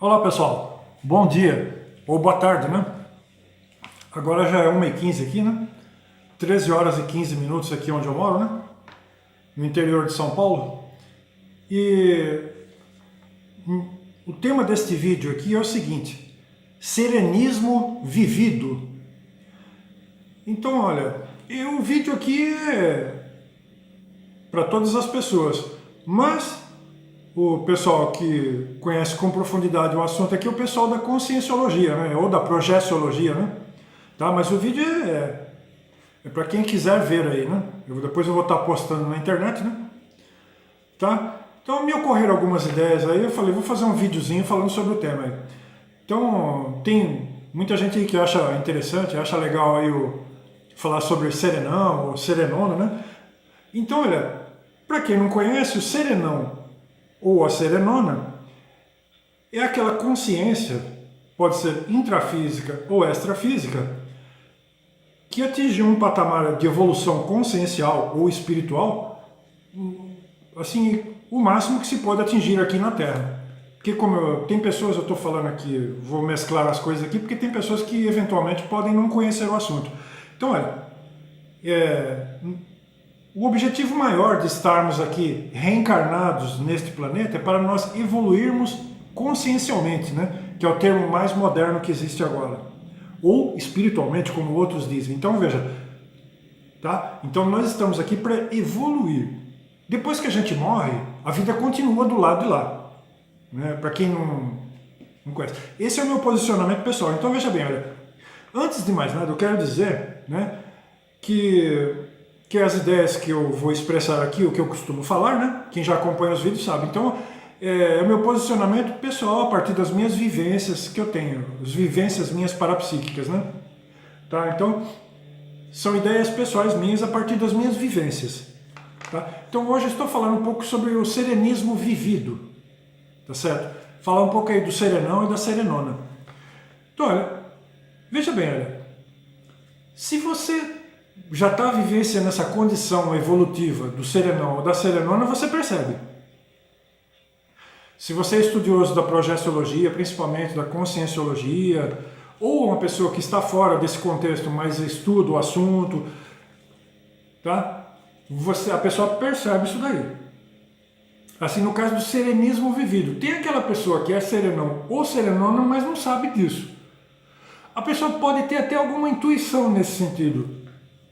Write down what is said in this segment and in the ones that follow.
Olá pessoal, bom dia, ou boa tarde, né? Agora já é 1h15 aqui, né? 13 horas e 15 minutos aqui onde eu moro, né? No interior de São Paulo. E o tema deste vídeo aqui é o seguinte: serenismo vivido. Então, olha, o vídeo aqui é para todas as pessoas, mas o pessoal que conhece com profundidade o assunto aqui é o pessoal da conscienciologia, né? Ou da projeciologia, né? Tá? Mas o vídeo é para quem quiser ver aí, né? Depois eu vou estar postando na internet, né? Tá? Então me ocorreram algumas ideias aí, eu falei, vou fazer um videozinho falando sobre o tema aí. Então tem muita gente aí que acha interessante, acha legal aí falar sobre serenão ou serenona, né? Então, olha, para quem não conhece, o serenão ou a serenona é aquela consciência, pode ser intrafísica ou extrafísica, que atinge um patamar de evolução consciencial ou espiritual, assim, o máximo que se pode atingir aqui na Terra. Porque tem pessoas, eu estou falando aqui, vou mesclar as coisas aqui, porque tem pessoas que eventualmente podem não conhecer o assunto. Então, olha, o objetivo maior de estarmos aqui reencarnados neste planeta é para nós evoluirmos consciencialmente, né? Que é o termo mais moderno que existe agora. Ou espiritualmente, como outros dizem. Então veja, tá? Então nós estamos aqui para evoluir. Depois que a gente morre, a vida continua do lado de lá. Né? Para quem não conhece. Esse é o meu posicionamento pessoal. Então veja bem, olha, antes de mais nada eu quero dizer, né, que as ideias que eu vou expressar aqui, o que eu costumo falar, né? Quem já acompanha os vídeos sabe. Então, é o meu posicionamento pessoal a partir das minhas vivências que eu tenho, as vivências minhas parapsíquicas, né? Tá? Então, são ideias pessoais minhas a partir das minhas vivências. Tá? Então, hoje eu estou falando um pouco sobre o serenismo vivido, tá certo? Falar um pouco aí do serenão e da serenona. Então, olha, veja bem, olha, se você já está vivenciando essa condição evolutiva do serenão ou da serenona, você percebe. Se você é estudioso da projeciologia, principalmente da conscienciologia, ou uma pessoa que está fora desse contexto, mas estuda o assunto, tá? A pessoa percebe isso daí. Assim, no caso do serenismo vivido, tem aquela pessoa que é serenão ou serenona, mas não sabe disso. A pessoa pode ter até alguma intuição nesse sentido.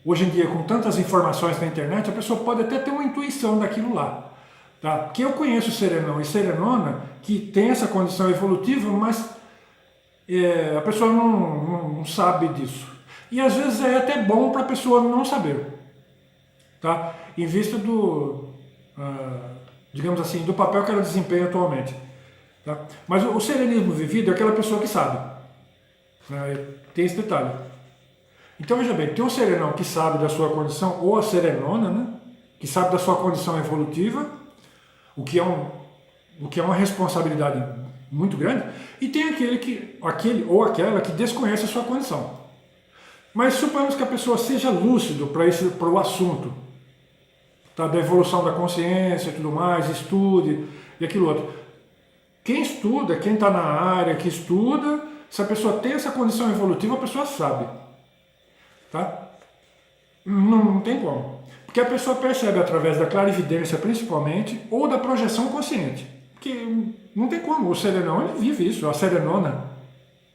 Hoje em dia, com tantas informações na internet, a pessoa pode até ter uma intuição daquilo lá. Tá? Porque eu conheço serenão e serenona que tem essa condição evolutiva, mas a pessoa não sabe disso. E às vezes é até bom para a pessoa não saber. Tá? Em vista digamos assim, do papel que ela desempenha atualmente. Tá? Mas o serenismo vivido é aquela pessoa que sabe. Tem esse detalhe. Então veja bem, tem um serenão que sabe da sua condição, ou a serenona, né? Que sabe da sua condição evolutiva, o que é uma responsabilidade muito grande, e tem aquele ou aquela que desconhece a sua condição. Mas suponhamos que a pessoa seja lúcido para o assunto, tá? Da evolução da consciência e tudo mais, estude e aquilo outro. Quem estuda, quem está na área, que estuda, se a pessoa tem essa condição evolutiva, a pessoa sabe. Tá? Não tem como. Porque a pessoa percebe através da clarividência, principalmente, ou da projeção consciente. Porque não tem como. O serenão, ele vive isso. A serenona,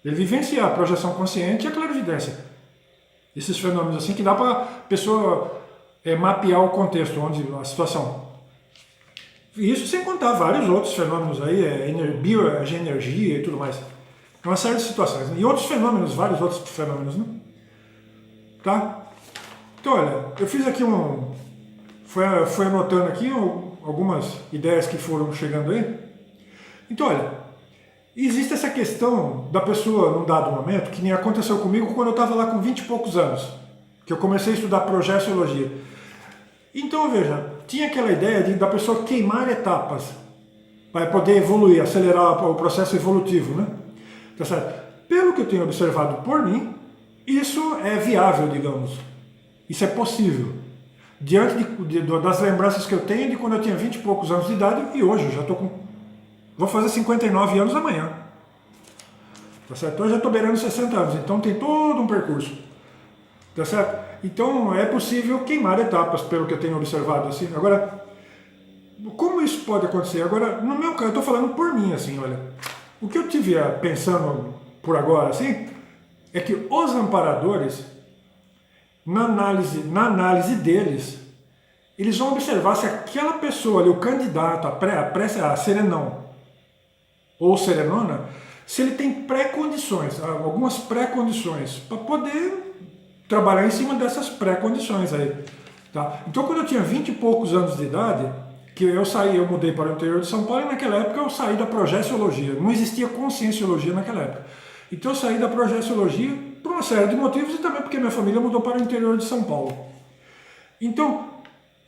ele vivencia a projeção consciente e a clarividência. Esses fenômenos assim que dá para a pessoa mapear o contexto, a situação. Isso sem contar vários outros fenômenos aí, bioenergia e tudo mais. Uma série de situações. E outros fenômenos, vários outros fenômenos, né? Tá? Então, olha, eu fiz aqui fui anotando aqui algumas ideias que foram chegando aí. Então, olha, existe essa questão da pessoa, num dado momento, que nem aconteceu comigo quando eu estava lá com 20 e poucos anos, que eu comecei a estudar projeciologia. Então, veja, tinha aquela ideia da pessoa queimar etapas para poder evoluir, acelerar o processo evolutivo, né? Tá certo? Pelo que eu tenho observado por mim, isso é viável, digamos. Isso é possível. Diante das lembranças que eu tenho de quando eu tinha 20 e poucos anos de idade e hoje eu já estou com... Vou fazer 59 anos amanhã. tá certo? Então eu já estou beirando 60 anos, então tem todo um percurso, tá certo? Então é possível queimar etapas, pelo que eu tenho observado, assim. Agora, como isso pode acontecer? Agora, no meu caso, eu estou falando por mim, assim, olha, o que eu tive pensando por agora, assim, é que os amparadores, na análise deles, eles vão observar se aquela pessoa ali, o candidato a serenão ou serenona, se ele tem pré-condições, algumas pré-condições, para poder trabalhar em cima dessas pré-condições aí. Tá? Então, quando eu tinha 20 e poucos anos de idade, que eu mudei para o interior de São Paulo, e naquela época eu saí da projeciologia, não existia conscienciologia naquela época. Então eu saí da projeciologia por uma série de motivos e também porque minha família mudou para o interior de São Paulo. Então,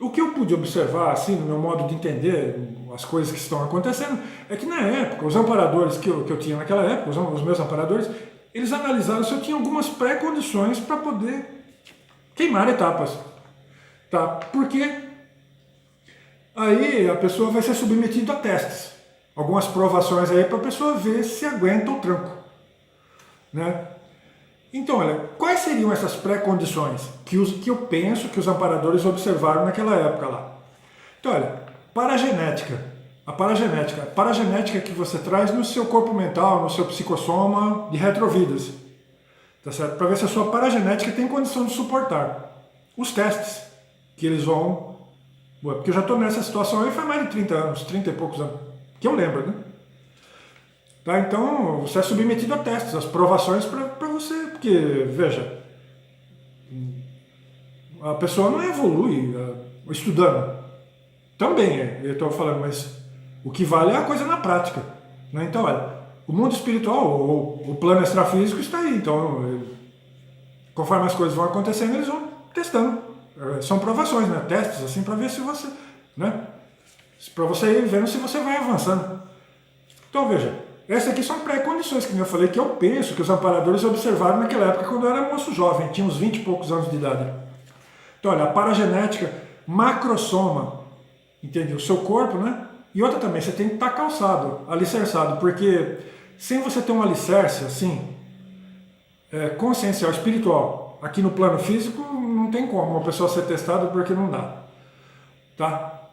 o que eu pude observar, assim, no meu modo de entender as coisas que estão acontecendo, é que na época, os amparadores que eu tinha naquela época, os meus amparadores, eles analisaram se eu tinha algumas pré-condições para poder queimar etapas. Tá? Porque aí a pessoa vai ser submetida a testes, algumas provações aí para a pessoa ver se aguenta o tranco, né? Então, olha, quais seriam essas pré-condições que eu penso que os amparadores observaram naquela época lá? Então, olha, a paragenética que você traz no seu corpo mental, no seu psicossoma de retrovidas, tá certo? Para ver se a sua paragenética tem condição de suportar os testes que eles vão. Porque eu já estou nessa situação aí faz mais de 30 anos, 30 e poucos anos, que eu lembro, né? Tá, então, você é submetido a testes, as provações para você, porque, veja, a pessoa não evolui estudando. Também, eu estou falando, mas o que vale é a coisa na prática. Né? Então, olha, o mundo espiritual, o plano extrafísico está aí. Então, conforme as coisas vão acontecendo, eles vão testando. São provações, né? Testes, assim, para ver se você, né? Para você ir vendo se você vai avançando. Então, veja, essas aqui são pré-condições que eu falei, que eu penso que os amparadores observaram naquela época, quando eu era moço jovem, tinha uns 20 e poucos anos de idade. Então, olha, a paragenética macrosoma, entende? O seu corpo, né? E outra também, você tem que estar calçado, alicerçado, porque sem você ter um alicerce, assim, consciencial, espiritual, aqui no plano físico, não tem como uma pessoa ser testada porque não dá. Tá?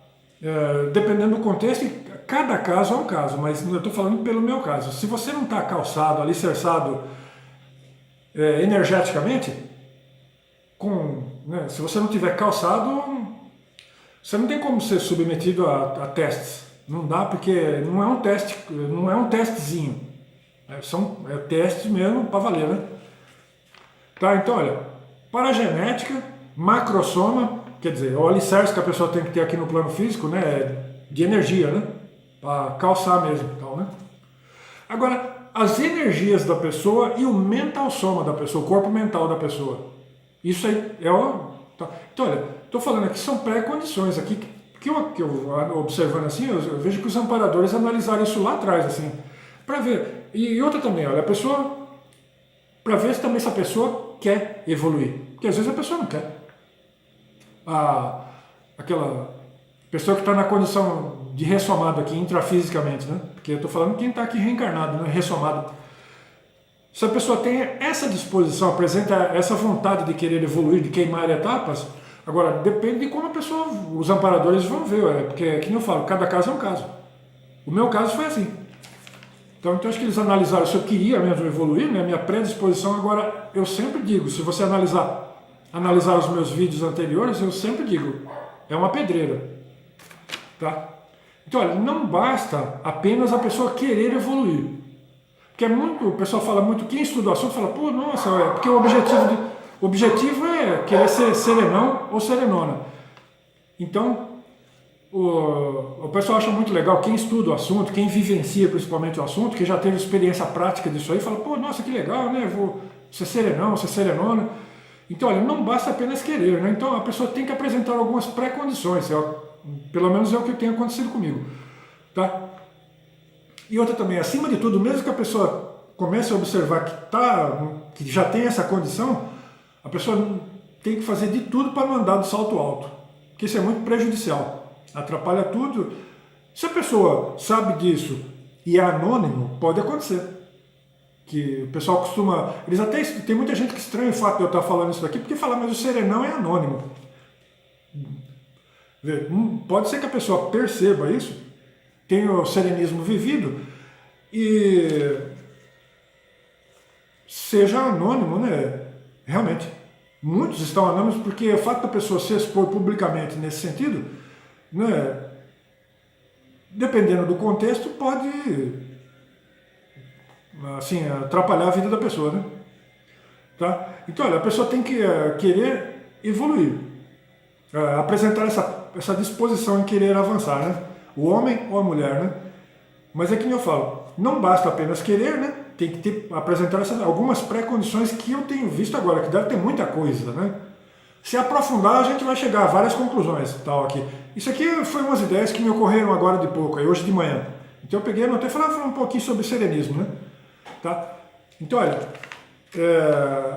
Dependendo do contexto, cada caso é um caso, mas eu estou falando pelo meu caso. Se você não está calçado, alicerçado energeticamente, né, se você não tiver calçado, você não tem como ser submetido a testes. Não dá, porque não é um teste, não é um testezinho. São testes mesmo para valer, né? Tá, então, olha, paragenética, macrosoma, quer dizer, o alicerce que a pessoa tem que ter aqui no plano físico, né, de energia, né, para calçar mesmo, tal, né. Agora, as energias da pessoa e o mental soma da pessoa, o corpo mental da pessoa, isso aí é o... Tá. Então, olha, estou falando aqui, são pré-condições aqui, que eu observando assim, eu vejo que os amparadores analisaram isso lá atrás, assim, para ver. E outra também, olha, a pessoa, para ver se também essa pessoa quer evoluir, porque às vezes a pessoa não quer. Aquela pessoa que está na condição de ressomado aqui, intrafisicamente, né? Porque eu estou falando quem está aqui reencarnado, né? Ressomado. Se a pessoa tem essa disposição, apresenta essa vontade de querer evoluir, de queimar etapas, agora depende de como a pessoa, os amparadores vão ver, porque, como eu falo, cada caso é um caso. O meu caso foi assim. Então acho que eles analisaram se eu queria mesmo evoluir, né? Minha predisposição. Agora, eu sempre digo, se você analisar os meus vídeos anteriores, eu sempre digo, é uma pedreira. Tá? Então, olha, não basta apenas a pessoa querer evoluir. Porque o pessoal fala muito, quem estuda o assunto fala, pô, nossa, porque o objetivo é querer ser serenão ou serenona. Então, o pessoal acha muito legal, quem estuda o assunto, quem vivencia principalmente o assunto, que já teve experiência prática disso aí, fala, pô, nossa, que legal, né, vou ser serenão, ser serenona. Então, olha, não basta apenas querer, né? Então a pessoa tem que apresentar algumas pré-condições, pelo menos é o que tem acontecido comigo, tá? E outra também, acima de tudo, mesmo que a pessoa comece a observar que já tem essa condição, a pessoa tem que fazer de tudo para não andar do salto alto, porque isso é muito prejudicial, atrapalha tudo. Se a pessoa sabe disso e é anônimo, pode acontecer. que o pessoal costuma... Eles até... Tem muita gente que estranha o fato de eu estar falando isso daqui, porque fala, mas o serenão é anônimo. Pode ser que a pessoa perceba isso, tenha o serenismo vivido e seja anônimo, né? Realmente. Muitos estão anônimos porque o fato da pessoa se expor publicamente nesse sentido, né, dependendo do contexto, pode assim, atrapalhar a vida da pessoa, né? Tá? Então, olha, a pessoa tem que querer evoluir, apresentar essa disposição em querer avançar, né? O homem ou a mulher, né? Mas é que nem eu falo, não basta apenas querer, né? Tem que apresentar algumas pré-condições que eu tenho visto agora, que deve ter muita coisa, né? Se aprofundar, a gente vai chegar a várias conclusões. Tal, aqui. Isso aqui foi umas ideias que me ocorreram agora de pouco, hoje de manhã. Então eu peguei e anotei e falei um pouquinho sobre serenismo, né? Tá? Então, olha,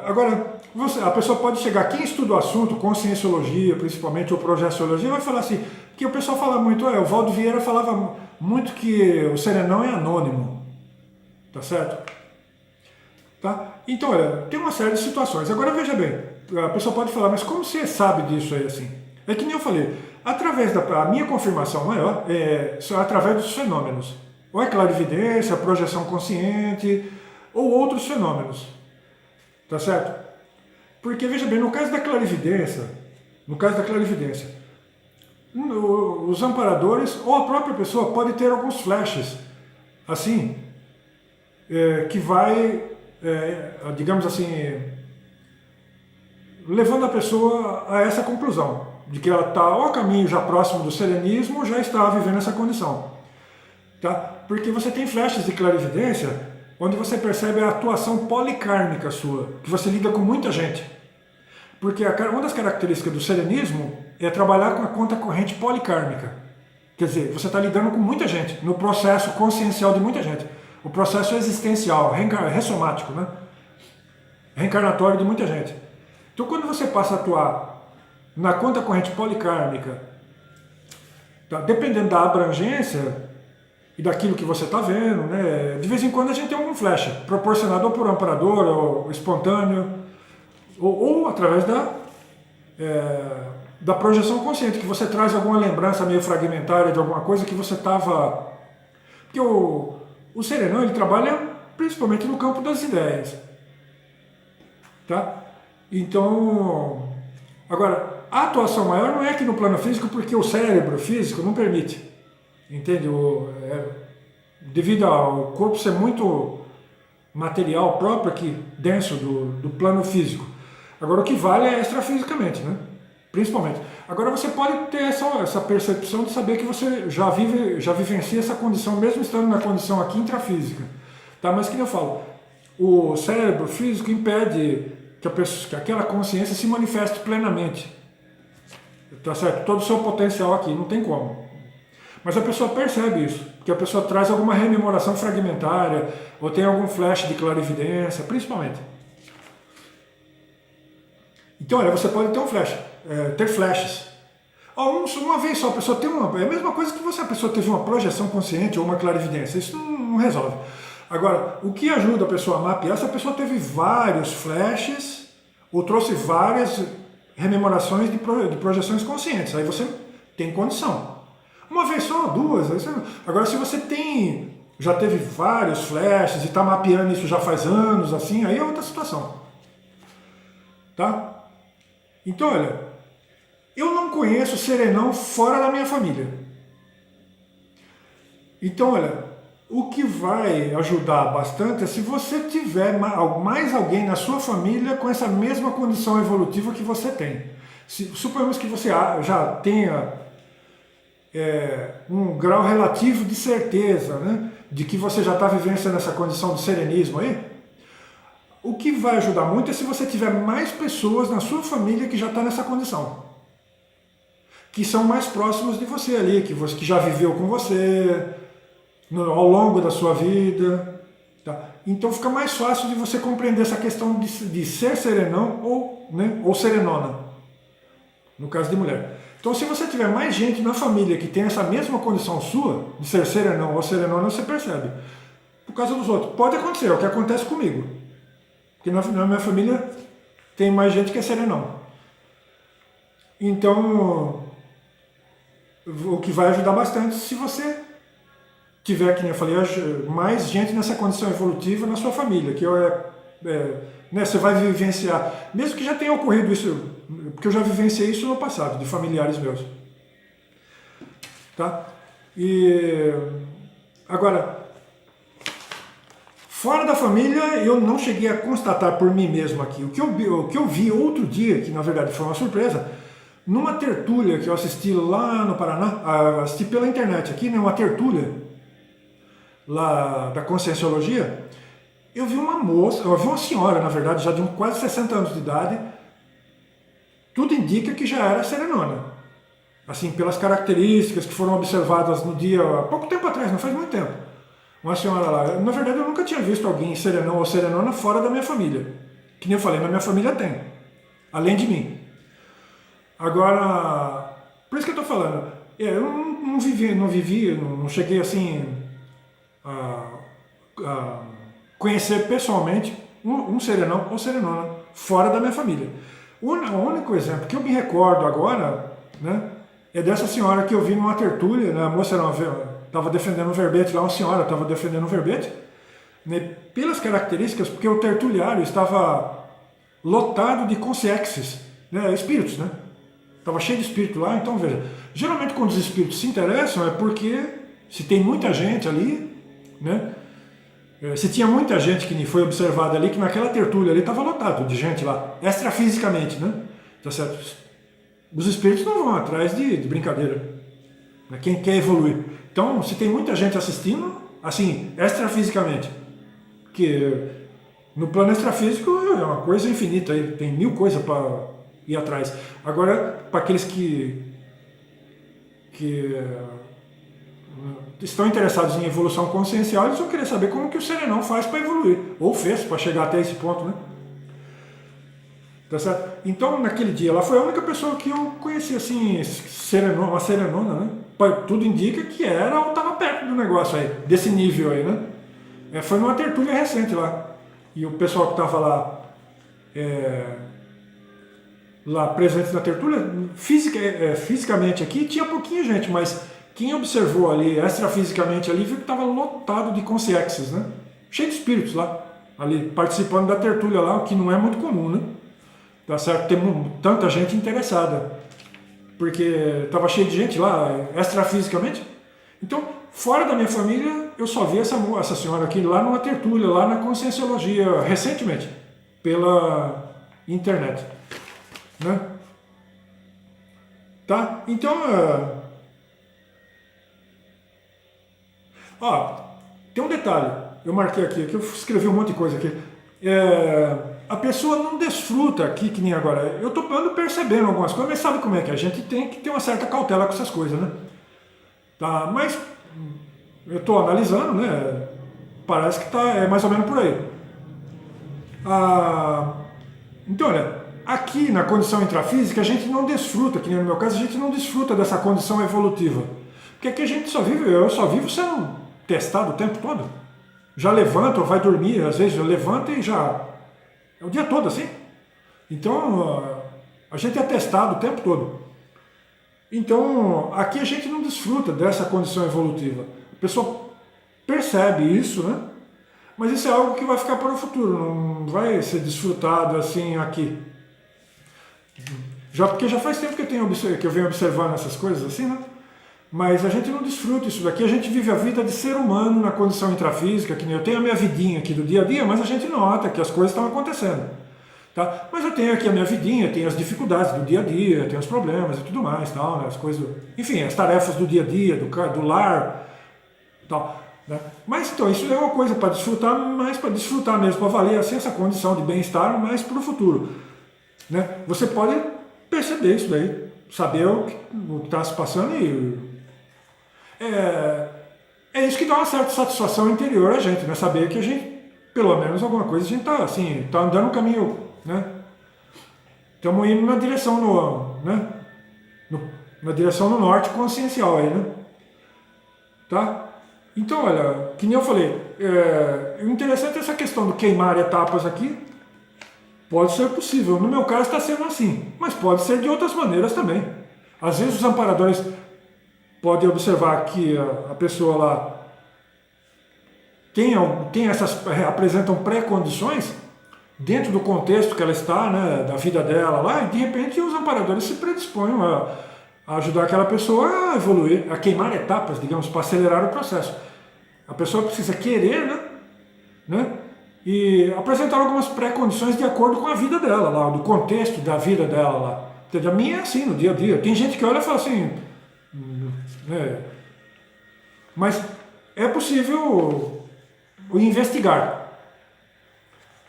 agora, a pessoa pode chegar, quem estuda o assunto, conscienciologia, principalmente, ou projeciologia, vai falar assim, que o pessoal fala muito, o Valdo Vieira falava muito que o serenão é anônimo, tá certo? Tá? Então, olha, tem uma série de situações. Agora, veja bem, a pessoa pode falar, mas como você sabe disso aí, assim? É que nem eu falei, através a minha confirmação maior é através dos fenômenos. Ou é clarividência, projeção consciente, ou outros fenômenos. Tá certo? Porque, veja bem, no caso da clarividência, os amparadores ou a própria pessoa pode ter alguns flashes, assim, que vai, digamos assim, levando a pessoa a essa conclusão, de que ela está ao caminho já próximo do serenismo ou já está vivendo essa condição. Tá? Porque você tem flashes de clarividência onde você percebe a atuação policármica sua, que você lida com muita gente. Porque uma das características do serenismo é trabalhar com a conta corrente policármica. Quer dizer, você está lidando com muita gente, no processo consciencial de muita gente. O processo existencial, ressomático, né? Reencarnatório de muita gente. Então, quando você passa a atuar na conta corrente policármica, tá? Dependendo da abrangência e daquilo que você está vendo, né? De vez em quando a gente tem algum flash, proporcionado ou por amparador, ou espontâneo, ou através da projeção consciente, que você traz alguma lembrança meio fragmentária de alguma coisa que você estava... Porque o serenão, ele trabalha principalmente no campo das ideias. Tá? Então, agora, a atuação maior não é aqui no plano físico, porque o cérebro físico não permite. Entende? Devido ao corpo ser muito material próprio aqui, denso do plano físico. Agora, o que vale é extrafisicamente, né? Principalmente. Agora, você pode ter essa percepção de saber que você já vivencia essa condição, mesmo estando na condição aqui intrafísica. Tá? Mas, como eu falo, o cérebro físico impede que aquela consciência se manifeste plenamente. Tá certo? Todo o seu potencial aqui, não tem como. Mas a pessoa percebe isso, que a pessoa traz alguma rememoração fragmentária, ou tem algum flash de clarividência, principalmente. Então, olha, você pode ter um flash, ter flashes. Uma vez só, a pessoa tem é a mesma coisa que a pessoa teve uma projeção consciente ou uma clarividência, isso não resolve. Agora, o que ajuda a pessoa a mapear, se a pessoa teve vários flashes, ou trouxe várias rememorações de projeções conscientes, aí você tem condição. Uma vez só, duas. Agora, se você já teve vários flashes e está mapeando isso já faz anos, assim, aí é outra situação. Tá? Então, olha, eu não conheço serenão fora da minha família. Então, olha, o que vai ajudar bastante é se você tiver mais alguém na sua família com essa mesma condição evolutiva que você tem. Suponhamos que você já tenha um grau relativo de certeza, né, de que você já está vivenciando essa condição de serenismo aí. O que vai ajudar muito é se você tiver mais pessoas na sua família que já está nessa condição, que são mais próximos de você ali, que já viveu com você ao longo da sua vida. Tá? Então fica mais fácil de você compreender essa questão de ser serenão ou serenona, no caso de mulher. Então, se você tiver mais gente na família que tem essa mesma condição sua, de ser serenão ou serenona, você percebe. causa dos outros. Pode acontecer, é o que acontece comigo. Porque na minha família tem mais gente que é serenão. Então, o que vai ajudar bastante se você tiver, que nem eu falei, mais gente nessa condição evolutiva na sua família, que né, você vai vivenciar, mesmo que já tenha ocorrido isso, porque eu já vivenciei isso no passado, de familiares meus. Tá? E agora, fora da família, eu não cheguei a constatar por mim mesmo aqui. O que eu vi outro dia, que na verdade foi uma surpresa, numa tertúlia que eu assisti lá no Paraná, assisti pela internet aqui, né, uma tertúlia lá da Conscienciologia, eu vi uma senhora, na verdade, já de quase 60 anos de idade, tudo indica que já era serenona. Assim, pelas características que foram observadas no dia, há pouco tempo atrás, não faz muito tempo. Uma senhora lá, na verdade eu nunca tinha visto alguém serenão ou serenona fora da minha família. Que nem eu falei, na minha família tem, além de mim. Agora, por isso que eu estou falando, eu não vivi, não cheguei assim a conhecer pessoalmente um serenão ou serenona fora da minha família. O único exemplo que eu me recordo agora, né, é dessa senhora que eu vi numa tertúlia, né, a moça estava defendendo um verbete lá, uma senhora estava defendendo um verbete, né, pelas características, porque o tertuliário estava lotado de consciexes, né, espíritos, né? Estava cheio de espírito lá, então veja, geralmente quando os espíritos se interessam é porque se tem muita gente ali, né? Se tinha muita gente que foi observada ali, que naquela tertúlia ali estava lotado de gente lá, extrafisicamente, né? Tá certo? Os espíritos não vão atrás de brincadeira, né? Quem quer evoluir. Então, se tem muita gente assistindo, assim, extrafisicamente, que no plano extrafísico é uma coisa infinita, aí tem 1000 coisas para ir atrás. Agora, para aqueles que estão interessados em evolução consciencial, eles vão querer saber como que o serenão faz para evoluir, ou fez para chegar até esse ponto, né? Tá certo? Então, naquele dia, ela foi a única pessoa que eu conheci, assim, uma serenona, né? Tudo indica que era ou estava perto do negócio aí, desse nível aí, né? Foi numa tertúlia recente lá, e o pessoal que estava lá presente na tertúlia, fisicamente aqui tinha pouquinha gente, mas quem observou ali, extrafisicamente ali, viu que estava lotado de consciexes, né? Cheio de espíritos lá, ali, participando da tertúlia lá, o que não é muito comum, né? Tá certo? Tem tanta gente interessada, porque estava cheio de gente lá, extrafisicamente. Então, fora da minha família, eu só vi essa senhora aqui lá numa tertúlia, lá na Conscienciologia, recentemente, pela internet. Né? Tá? Então, tem um detalhe, eu marquei aqui, que eu escrevi um monte de coisa aqui. A pessoa não desfruta aqui, que nem agora. Eu estou percebendo algumas coisas, mas sabe como é que é? A gente tem que ter uma certa cautela com essas coisas, né? Tá? Mas eu estou analisando, né? Parece que é mais ou menos por aí. Então, olha, aqui na condição intrafísica a gente não desfruta, que nem no meu caso, a gente não desfruta dessa condição evolutiva. Porque aqui a gente eu só vivo sendo testado o tempo todo. Já levanta ou vai dormir, às vezes já levanta e já... É o dia todo assim. Então, a gente é testado o tempo todo. Então, aqui a gente não desfruta dessa condição evolutiva. A pessoa percebe isso, né? Mas isso é algo que vai ficar para o futuro, não vai ser desfrutado assim aqui. Porque já faz tempo que eu venho observando essas coisas assim, né? Mas a gente não desfruta isso daqui, a gente vive a vida de ser humano na condição intrafísica, que nem eu tenho a minha vidinha aqui do dia a dia, mas a gente nota que as coisas estão acontecendo. Tá? Mas eu tenho aqui a minha vidinha, tenho as dificuldades do dia a dia, tenho os problemas e tudo mais, tal, né? As coisas, enfim, as tarefas do dia a dia, do lar, tal. Né? Mas então, isso é uma coisa para desfrutar, mais para desfrutar mesmo, para valer assim, essa condição de bem-estar, mais para o futuro. Né? Você pode perceber isso daí, saber o que está se passando e... É isso que dá uma certa satisfação interior a gente, né? Saber que a gente, pelo menos alguma coisa, a gente está assim, tá andando no caminho, né? Estamos indo na direção na direção no norte consciencial aí, né? Tá? Então, olha, que nem eu falei, o interessante é essa questão do queimar etapas aqui. Pode ser possível. No meu caso está sendo assim, mas pode ser de outras maneiras também. Às vezes os amparadores podem observar que a pessoa lá apresentam pré-condições dentro do contexto que ela está, né, da vida dela lá, e de repente os amparadores se predispõem a ajudar aquela pessoa a evoluir, a queimar etapas, digamos, para acelerar o processo. A pessoa precisa querer, né, e apresentar algumas pré-condições de acordo com a vida dela lá, do contexto da vida dela lá. A minha é assim, no dia a dia. Tem gente que olha e fala assim, mas é possível investigar.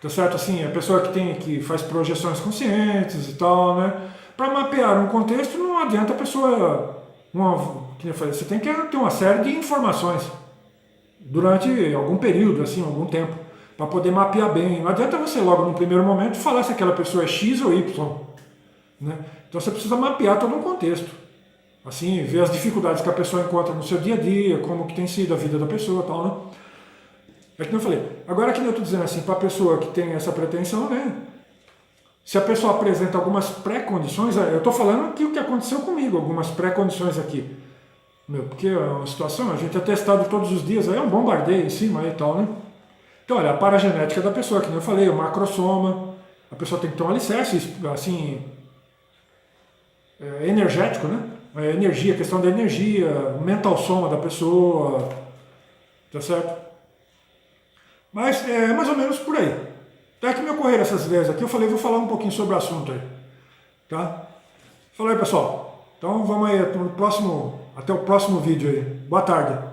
Tá certo? Assim, a pessoa que faz projeções conscientes e tal, né? Para mapear um contexto, não adianta a pessoa. Você tem que ter uma série de informações durante algum período, assim, algum tempo, para poder mapear bem. Não adianta você logo no primeiro momento falar se aquela pessoa é X ou Y. Né? Então você precisa mapear todo um contexto. Assim, ver as dificuldades que a pessoa encontra no seu dia a dia, como que tem sido a vida da pessoa e tal, né? É que eu falei. Agora que eu estou dizendo assim, para a pessoa que tem essa pretensão, né? Se a pessoa apresenta algumas pré-condições, eu estou falando aqui o que aconteceu comigo, algumas pré-condições aqui. Porque é uma situação, a gente é testado todos os dias, aí é um bombardeio em cima e tal, né? Então, olha, a paragenética da pessoa, que nem eu falei, o macrosoma, a pessoa tem que ter um alicerce, assim, energético, né? A energia, a questão da energia, o mental soma da pessoa, tá certo? Mas é mais ou menos por aí. Até que me ocorreram essas ideias aqui, eu falei, vou falar um pouquinho sobre o assunto aí. Tá? Falou aí, pessoal. Então vamos aí até o próximo vídeo aí. Boa tarde.